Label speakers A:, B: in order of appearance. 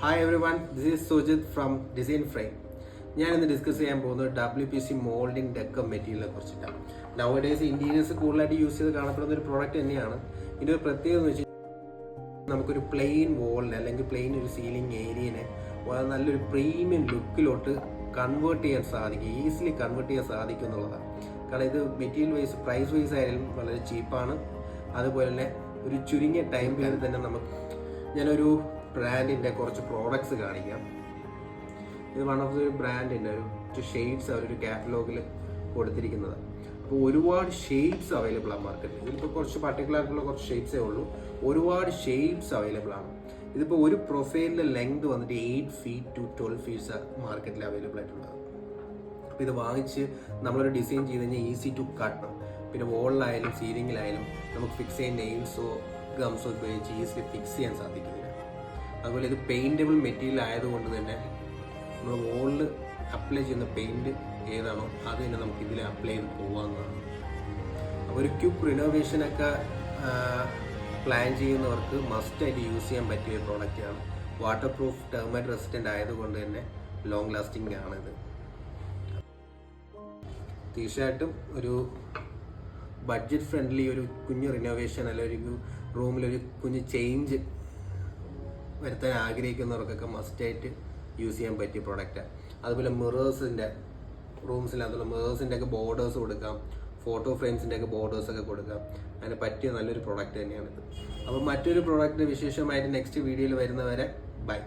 A: Hi every one, this is Sujith from design frame. ഞാനിന്ന് discuss ചെയ്യാൻ പോകുന്നത് WPC മോൾഡിംഗ് ഡെക്കർ മെറ്റീരിയലിനെ കുറിച്ചിട്ടാണ്. നൗഡേയ്സ് ഇന്റീരിയേഴ്സ് കൂടുതലായിട്ട് യൂസ് ചെയ്ത് കാണപ്പെടുന്ന ഒരു പ്രോഡക്റ്റ് തന്നെയാണ്. ഇതിൻ്റെ ഒരു പ്രത്യേകത എന്ന് വെച്ചാൽ നമുക്കൊരു പ്ലെയിൻ വോളിനെ അല്ലെങ്കിൽ പ്ലെയിൻ ഒരു സീലിംഗ് ഏരിയനെ നല്ലൊരു പ്രീമിയം ലുക്കിലോട്ട് കൺവേർട്ട് ചെയ്യാൻ സാധിക്കും, ഈസിലി കൺവേർട്ട് ചെയ്യാൻ സാധിക്കും എന്നുള്ളതാണ്. കാരണം ഇത് മെറ്റീരിയൽ വൈസ് പ്രൈസ് വൈസ് ആയാലും വളരെ ചീപ്പാണ്. അതുപോലെ തന്നെ ഒരു ചുരുങ്ങിയ ടൈം പീരീഡ് തന്നെ ഞാനൊരു ബ്രാൻഡിൻ്റെ കുറച്ച് പ്രോഡക്ട്സ് കാണിക്കാം. ഇത് വൺ ഓഫ് ദി ബ്രാൻഡിൻ്റെ ഒരു ഷെയ്ഡ്സ് അവരൊരു കാറ്റലോഗിൽ കൊടുത്തിരിക്കുന്നത്. അപ്പോൾ ഒരുപാട് ഷെയ്ഡ്സ് അവൈലബിൾ ആണ് മാർക്കറ്റിൽ. ഇതിപ്പോൾ കുറച്ച് പർട്ടിക്കുലർ ആയിട്ടുള്ള കുറച്ച് ഷെയ്ഡ്സേ ഉള്ളൂ. ഒരുപാട് ഷെയ്ഡ്സ് അവൈലബിൾ ആണ്. ഇതിപ്പോൾ ഒരു പ്രൊഫൈലിൻ്റെ ലെങ്ത് വന്നിട്ട് 8 feet to 12 feet മാർക്കറ്റിൽ അവൈലബിൾ ആയിട്ടുള്ളത്. അപ്പോൾ ഇത് വാങ്ങിച്ച് നമ്മളൊരു ഡിസൈൻ ചെയ്ത് കഴിഞ്ഞാൽ ഈസി ടു കട്ട്. പിന്നെ വോളിലായാലും സീലിങ്ങിലായാലും നമുക്ക് ഫിക്സ് ചെയ്യാൻ നെയിൽസോ ഗംസോ ഉപയോഗിച്ച് ഈസിലി ഫിക്സ് ചെയ്യാൻ സാധിക്കുന്നില്ല. അതുപോലെ ഇത് പെയിൻറ്റബിൾ മെറ്റീരിയൽ ആയതുകൊണ്ട് തന്നെ നമ്മൾ വോളിൽ അപ്ലൈ ചെയ്യുന്ന പെയിൻറ്റ് ഏതാണോ അത് തന്നെ നമുക്ക് ഇതിൽ അപ്ലൈ ചെയ്ത് പോകാവുന്നതാണ്. അപ്പോൾ ഒരു ക്വിക്ക് റിനോവേഷനൊക്കെ പ്ലാൻ ചെയ്യുന്നവർക്ക് മസ്റ്റായിട്ട് യൂസ് ചെയ്യാൻ പറ്റിയ ഒരു പ്രോഡക്റ്റാണ്. വാട്ടർ പ്രൂഫ്, ടെർമൈറ്റ് റെസിസ്റ്റൻ്റ് ആയതുകൊണ്ട് തന്നെ ലോങ് ലാസ്റ്റിംഗ് ആണിത്. തീർച്ചയായിട്ടും ഒരു ബഡ്ജറ്റ് ഫ്രണ്ട്ലി ഒരു കുഞ്ഞു റിനോവേഷൻ അല്ലെങ്കിൽ ഒരു റൂമിലൊരു കുഞ്ഞു ചേഞ്ച് വരുത്താൻ ആഗ്രഹിക്കുന്നവർക്കൊക്കെ മസ്റ്റായിട്ട് യൂസ് ചെയ്യാൻ പറ്റിയ പ്രോഡക്റ്റാണ്. അതുപോലെ മിറേഴ്സിൻ്റെ റൂംസിനകത്തുള്ള മിറേഴ്സിൻ്റെ ഒക്കെ ബോർഡേഴ്സ് കൊടുക്കാം, ഫോട്ടോ ഫ്രെയിംസിൻ്റെ ഒക്കെ ബോർഡേഴ്സൊക്കെ കൊടുക്കാം. അതിന് പറ്റിയ നല്ലൊരു പ്രോഡക്റ്റ് തന്നെയാണിത്. അപ്പോൾ മറ്റൊരു പ്രോഡക്റ്റ് വിശേഷമായിട്ട് നെക്സ്റ്റ് വീഡിയോയിൽ വരുന്നവരെ ബൈ.